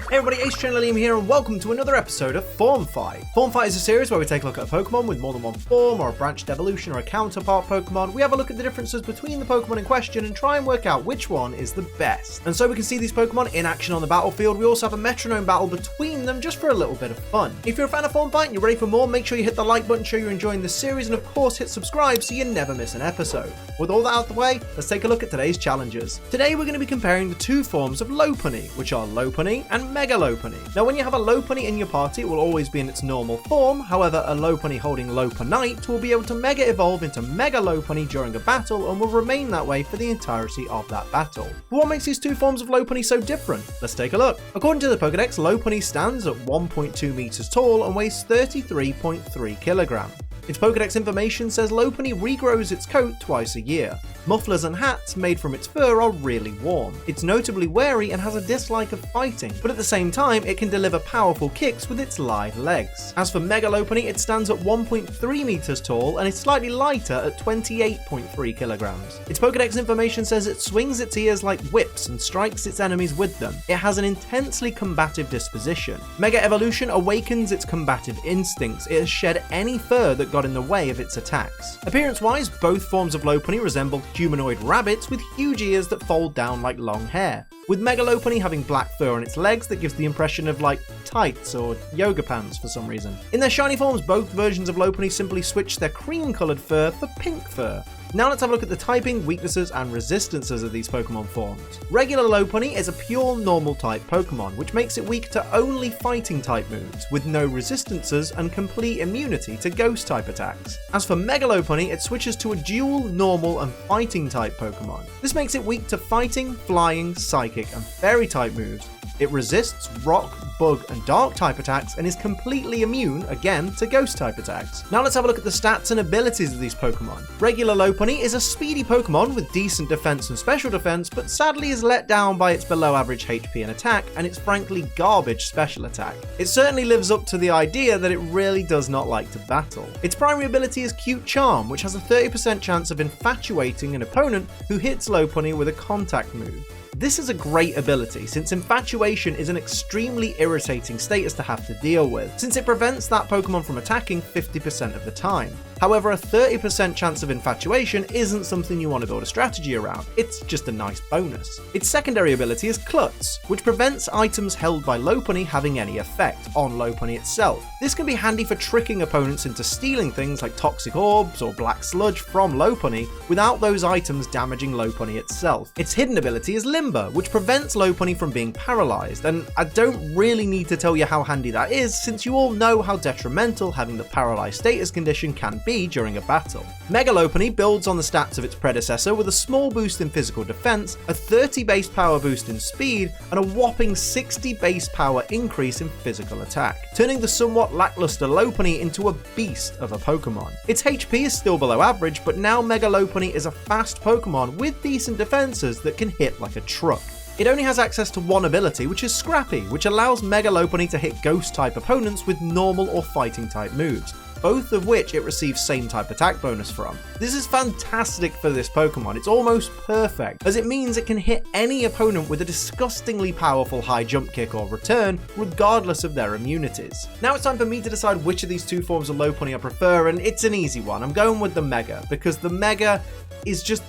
Hey everybody, Ace Channel Liam here and welcome to another episode of Form Fight. Form Fight is a series where we take a look at a Pokemon with more than one form or a branched evolution or a counterpart Pokemon. We have a look at the differences between the Pokemon in question and try and work out which one is the best. And so we can see these Pokemon in action on the battlefield. We also have a Metronome Battle between them just for a little bit of fun. If you're a fan of Form Fight and you're ready for more, make sure you hit the like button, show you're enjoying this series, and of course hit subscribe so you never miss an episode. With all that out of the way, let's take a look at today's challenges. Today we're going to be comparing the two forms of Lopunny, which are Lopunny and Mega Lopunny. Now when you have a Lopunny in your party, it will always be in its normal form. However, a Lopunny holding Lopunite will be able to Mega Evolve into Mega Lopunny during a battle and will remain that way for the entirety of that battle. But what makes these two forms of Lopunny so different? Let's take a look. According to the Pokédex, Lopunny stands at 1.2 meters tall and weighs 33.3 kilograms. Its Pokédex information says Lopunny regrows its coat twice a year. Mufflers and hats made from its fur are really warm. It's notably wary and has a dislike of fighting, but at the same time it can deliver powerful kicks with its lithe legs. As for Mega Lopunny, it stands at 1.3 meters tall and is slightly lighter at 28.3 kilograms. Its Pokédex information says it swings its ears like whips and strikes its enemies with them. It has an intensely combative disposition. Mega Evolution awakens its combative instincts. It has shed any fur that got in the way of its attacks. Appearance-wise, both forms of Lopunny resemble humanoid rabbits with huge ears that fold down like long hair, with Mega Lopunny having black fur on its legs that gives the impression of like tights or yoga pants for some reason. In their shiny forms, both versions of Lopunny simply switch their cream-coloured fur for pink fur. Now let's have a look at the typing, weaknesses, and resistances of these Pokemon forms. Regular Lopunny is a pure normal type Pokemon, which makes it weak to only fighting type moves, with no resistances and complete immunity to ghost type attacks. As for Mega Lopunny, it switches to a dual normal and fighting type Pokemon. This makes it weak to fighting, flying, psychic, and fairy type moves. It resists rock, bug, and dark type attacks and is completely immune, again, to ghost type attacks. Now let's have a look at the stats and abilities of these Pokemon. Regular Lopunny is a speedy Pokemon with decent defense and special defense, but sadly is let down by its below average HP and attack and its frankly garbage special attack. It certainly lives up to the idea that it really does not like to battle. Its primary ability is Cute Charm, which has a 30% chance of infatuating an opponent who hits Lopunny with a contact move. This is a great ability, since infatuation is an extremely irritating status to have to deal with, since it prevents that Pokemon from attacking 50% of the time. However, a 30% chance of infatuation isn't something you want to build a strategy around, it's just a nice bonus. Its secondary ability is Klutz, which prevents items held by Lopunny having any effect on Lopunny itself. This can be handy for tricking opponents into stealing things like toxic orbs or black sludge from Lopunny without those items damaging Lopunny itself. Its hidden ability is Limber, which prevents Lopunny from being paralyzed, and I don't really need to tell you how handy that is, since you all know how detrimental having the paralyzed status condition can be during a battle. Mega Lopunny builds on the stats of its predecessor with a small boost in physical defense, a 30 base power boost in speed, and a whopping 60 base power increase in physical attack, turning the somewhat lackluster Lopunny into a beast of a Pokemon. Its HP is still below average, but now Mega Lopunny is a fast Pokemon with decent defenses that can hit like a truck. It only has access to one ability, which is Scrappy, which allows Mega Lopunny to hit ghost type opponents with normal or fighting type moves, both of which it receives same type attack bonus from. This is fantastic for this Pokemon, it's almost perfect, as it means it can hit any opponent with a disgustingly powerful high jump kick or return, regardless of their immunities. Now it's time for me to decide which of these two forms of Lopunny I prefer, and it's an easy one. I'm going with the Mega, because the Mega is just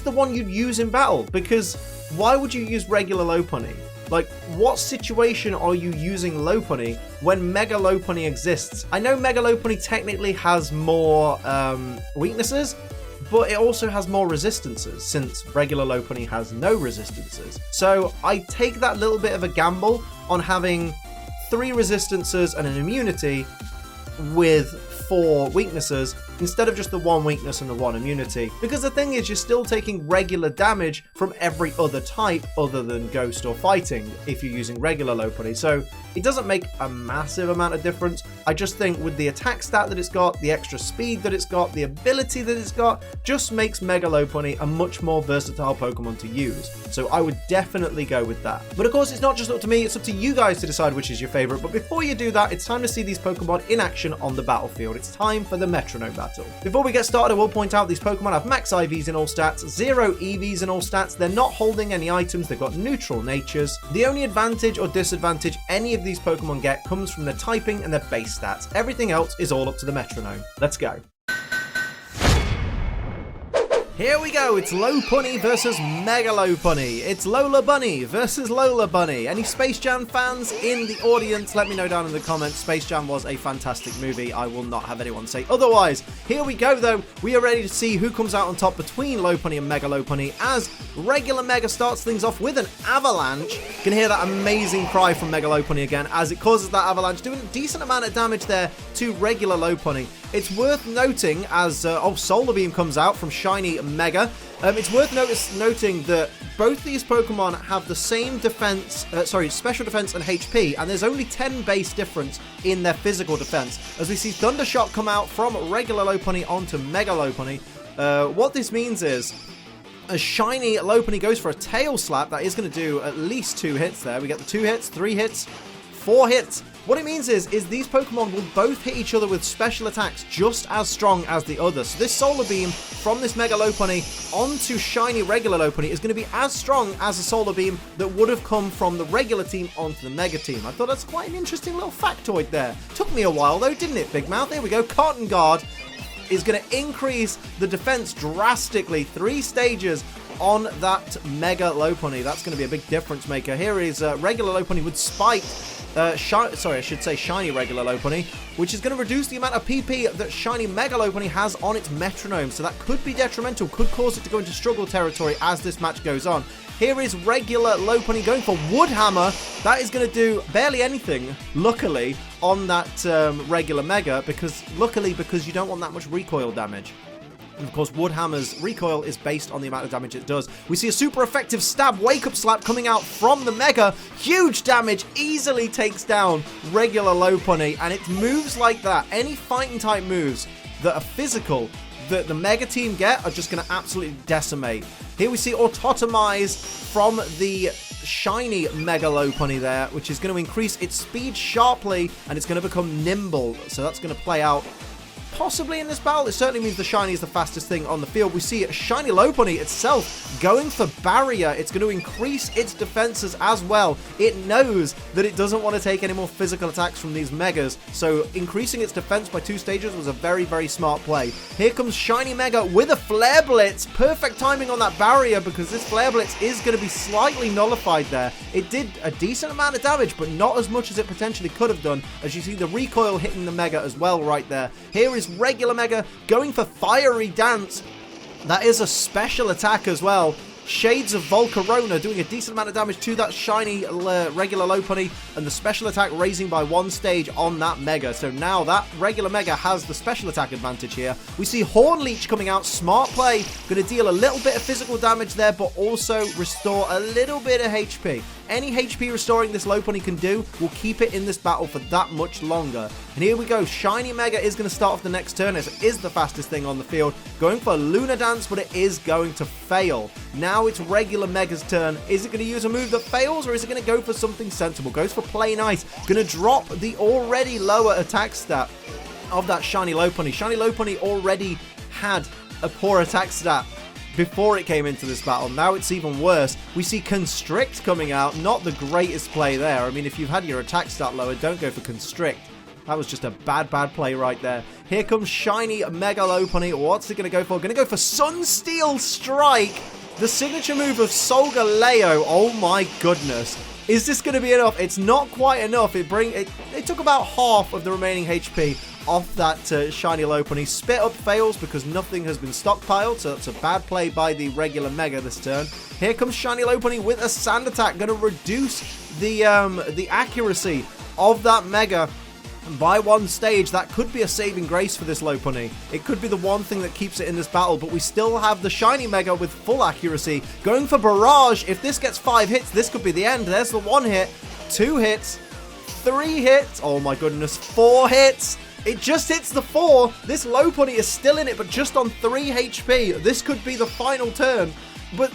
the one you'd use in battle, because why would you use regular Lopunny? Like, what situation are you using Lopunny when Mega Lopunny exists? I know Mega Lopunny technically has more weaknesses, but it also has more resistances, since regular Lopunny has no resistances. So I take that little bit of a gamble on having 3 resistances and an immunity with 4 weaknesses instead of just the 1 weakness and the 1 immunity, because the thing is, you're still taking regular damage from every other type other than ghost or fighting if you're using regular Lopunny, so it doesn't make a massive amount of difference. I just think with the attack stat that it's got, the extra speed that it's got, the ability that it's got, just makes Mega Lopunny a much more versatile Pokemon to use, so I would definitely go with that. But of course, it's not just up to me, it's up to you guys to decide which is your favorite. But before you do that, it's time to see these Pokemon in action on the battlefield. It's time for the Metronome Battle. Battle. Before we get started, I will point out these Pokemon have max IVs in all stats, 0 EVs in all stats. They're not holding any items, they've got neutral natures. The only advantage or disadvantage any of these Pokemon get comes from their typing and their base stats. Everything else is all up to the Metronome. Let's go. Here we go, it's Lopunny versus Mega Lopunny. It's Lola Bunny versus Lola Bunny. Any Space Jam fans in the audience? Let me know down in the comments. Space Jam was a fantastic movie. I will not have anyone say otherwise. Here we go though. We are ready to see who comes out on top between Lopunny and Mega Lopunny as regular Mega starts things off with an avalanche. You can hear that amazing cry from Mega Lopunny again as it causes that avalanche, doing a decent amount of damage there to regular Lopunny. It's worth noting as Solar Beam comes out from Shiny Mega. It's worth noting that both these Pokemon have the same defense, special defense and HP, and there's only 10 base difference in their physical defense. As we see Thundershock come out from regular Lopunny onto Mega Lopunny. What this means is, as Shiny Lopunny goes for a Tail Slap, that is going to do at least 2 hits there. We get the 2 hits, 3 hits, 4 hits. What it means is these Pokemon will both hit each other with special attacks just as strong as the other. So this Solar Beam from this Mega Lopunny onto Shiny regular Lopunny is going to be as strong as a Solar Beam that would have come from the regular team onto the Mega team. I thought that's quite an interesting little factoid there. Took me a while though, didn't it, Big Mouth? Here we go. Cotton Guard is going to increase the defense drastically. 3 stages on that Mega Lopunny. That's going to be a big difference maker. Here is regular Lopunny with Spike. Shiny regular Lopunny, which is going to reduce the amount of PP that Shiny Mega Lopunny has on its Metronome. So that could be detrimental, could cause it to go into struggle territory as this match goes on. Here is regular Lopunny going for Wood Hammer. That is going to do barely anything, luckily, on that regular Mega, because you don't want that much recoil damage. And of course, Wood Hammer's recoil is based on the amount of damage it does. We see a super effective stab wake-up slap coming out from the Mega. Huge damage, easily takes down regular Lopunny, and it moves like that. Any fighting type moves that are physical that the Mega team get are just going to absolutely decimate. Here we see Autotomize from the Shiny Mega Lopunny there, which is going to increase its speed sharply, and it's going to become nimble. So that's going to play out possibly in this battle. It certainly means the Shiny is the fastest thing on the field. We see Shiny Lopunny itself going for Barrier. It's going to increase its defenses as well. It knows that it doesn't want to take any more physical attacks from these Megas, so increasing its defense by 2 stages was a very, very smart play. Here comes Shiny Mega with a Flare Blitz. Perfect timing on that Barrier, because this Flare Blitz is going to be slightly nullified there. It did a decent amount of damage, but not as much as it potentially could have done, as you see the recoil hitting the Mega as well right there. Here is regular Mega going for Fiery Dance. That is a special attack as well. Shades of Volcarona doing a decent amount of damage to that Shiny regular Lopunny, and the special attack raising by 1 stage on that Mega. So now that regular Mega has the special attack advantage here. We see Horn Leech coming out. Smart play. Going to deal a little bit of physical damage there, but also restore a little bit of HP. Any HP restoring this Lopunny can do will keep it in this battle for that much longer. And here we go. Shiny Mega is going to start off the next turn, as it is the fastest thing on the field. Going for Lunar Dance, but it is going to fail. Now it's regular Mega's turn. Is it going to use a move that fails, or is it going to go for something sensible? Goes for Plain Ice. Going to drop the already lower attack stat of that Shiny Lopunny. Shiny Lopunny already had a poor attack stat before it came into this battle. Now it's even worse. We see Constrict coming out. Not the greatest play there. I mean, if you've had your attack stat lower, don't go for Constrict. That was just a bad play right there. Here comes Shiny Mega Lopunny. What's it going to go for? Going to go for Sunsteel Strike. The signature move of Solgaleo. Oh my goodness. Is this going to be enough? It's not quite enough. It took about half of the remaining HP off that Shiny Lopunny. Spit Up fails because nothing has been stockpiled, so that's a bad play by the regular Mega this turn. Here comes Shiny Lopunny with a Sand Attack, going to reduce the accuracy of that Mega by 1 stage. That could be a saving grace for this Lopunny. It could be the one thing that keeps it in this battle, but we still have the Shiny Mega with full accuracy. Going for Barrage. If this gets 5 hits, this could be the end. There's the 1 hit, 2 hits, 3 hits. Oh my goodness, 4 hits. It just hits the 4. This Lopunny is still in it, but just on 3 HP. This could be the final turn. But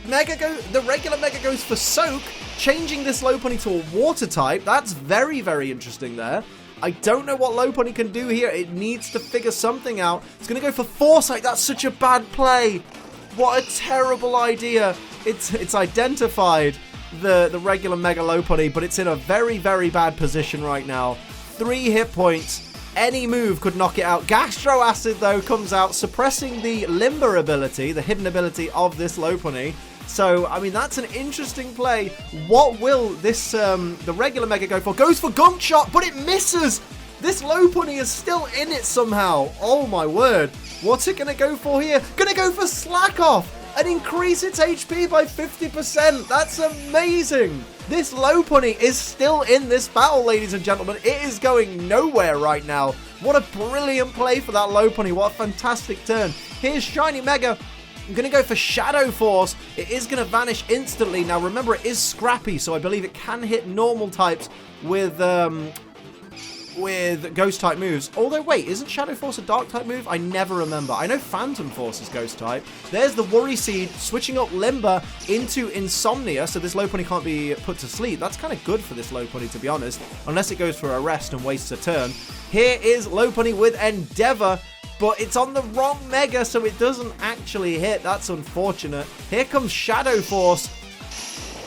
the regular Mega goes for Soak, changing this Lopunny to a Water type. That's very, very interesting there. I don't know what Lopunny can do here. It needs to figure something out. It's going to go for Foresight. That's such a bad play. What a terrible idea. It's identified the regular Mega Lopunny, but it's in a very, very bad position right now. 3 hit points. Any move could knock it out. Gastro Acid, though, comes out, suppressing the Limber ability, the hidden ability of this Lopunny. So, I mean, that's an interesting play. What will this, the regular Mega go for? Goes for Gunk Shot, but it misses! This Lopunny is still in it somehow. Oh, my word. What's it going to go for here? Going to go for Slack Off and increase its HP by 50%. That's amazing. This Lopunny is still in this battle, ladies and gentlemen. It is going nowhere right now. What a brilliant play for that Lopunny. What a fantastic turn. Here's Shiny Mega. I'm going to go for Shadow Force. It is going to vanish instantly. Now, remember, it is scrappy, so I believe it can hit normal types with ghost type moves. Although, wait, isn't Shadow Force a dark type move? I never remember. I know Phantom Force is ghost type. There's the Worry Seed, switching up Limber into Insomnia, so this Lopunny can't be put to sleep. That's kind of good for this Lopunny, to be honest, unless it goes for a rest and wastes a turn. Here is Lopunny with Endeavor, but it's on the wrong Mega, so it doesn't actually hit. That's unfortunate. Here comes Shadow Force,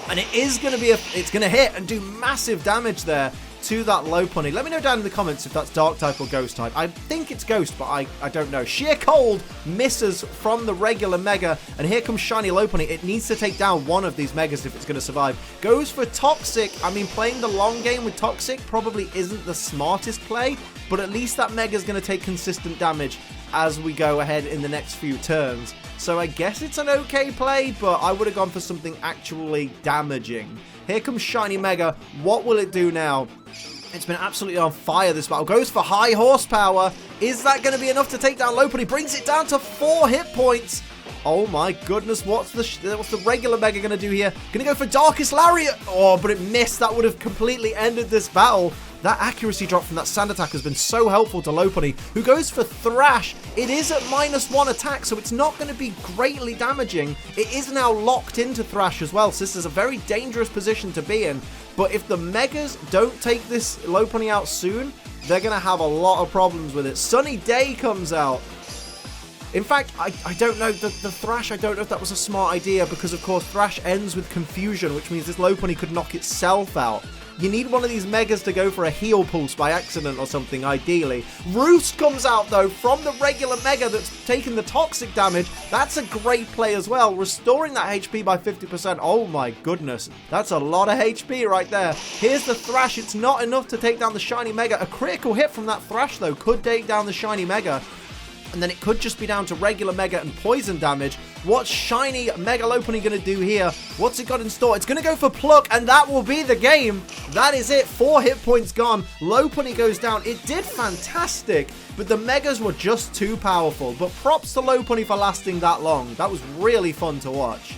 and it is going to be it's going to hit and do massive damage there to that Lopunny. Let me know down in the comments if that's dark type or ghost type. I think it's ghost, but I don't know. Sheer Cold misses from the regular Mega, and here comes Shiny Lopunny. It needs to take down one of these Megas if it's going to survive. Goes for Toxic. I mean, playing the long game with Toxic probably isn't the smartest play, but at least that Mega's going to take consistent damage as we go ahead in the next few turns. So I guess it's an okay play, but I would have gone for something actually damaging. Here comes Shiny Mega. What will it do now? It's been absolutely on fire, this battle. Goes for High Horsepower. Is that going to be enough to take down Lopunny? Brings it down to 4 hit points. Oh my goodness, what's the regular Mega going to do here? Going to go for Darkest Lariat. Oh, but it missed. That would have completely ended this battle. That accuracy drop from that sand attack has been so helpful to Lopunny, who goes for Thrash. It is at -1 attack, so it's not going to be greatly damaging. It is now locked into Thrash as well, so this is a very dangerous position to be in. But if the Megas don't take this Lopunny out soon, they're going to have a lot of problems with it. Sunny Day comes out. In fact, I don't know, the Thrash, I don't know if that was a smart idea, because of course Thrash ends with Confusion, which means this Lopunny could knock itself out. You need one of these Megas to go for a heal pulse by accident or something, ideally. Roost comes out, though, from the regular Mega that's taken the toxic damage. That's a great play as well, restoring that HP by 50%. Oh my goodness, that's a lot of HP right there. Here's the Thrash. It's not enough to take down the Shiny Mega. A critical hit from that Thrash, though, could take down the Shiny Mega. And then it could just be down to regular Mega and poison damage. What's Shiny Mega Lopunny going to do here? What's it got in store? It's going to go for Pluck, and that will be the game. That is it. 4 hit points gone. Lopunny goes down. It did fantastic, but the Megas were just too powerful. But props to Lopunny for lasting that long. That was really fun to watch.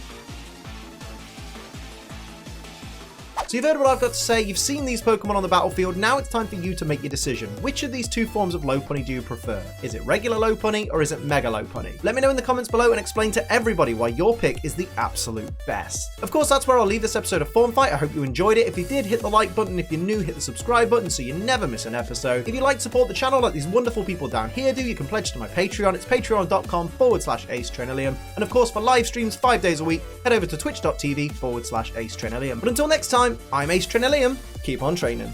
So you've heard what I've got to say, you've seen these Pokemon on the battlefield, now it's time for you to make your decision. Which of these two forms of Lopunny do you prefer? Is it regular Lopunny or is it Mega Lopunny? Let me know in the comments below and explain to everybody why your pick is the absolute best. Of course, that's where I'll leave this episode of Form Fight. I hope you enjoyed it. If you did, hit the like button. If you're new, hit the subscribe button so you never miss an episode. If you'd like to support the channel like these wonderful people down here do, you can pledge to my Patreon. It's patreon.com/AceTrinillium. And of course, for live streams 5 days a week, head over to twitch.tv/AceTrinillium. But until next time, I'm Ace Trinillium. Keep on training.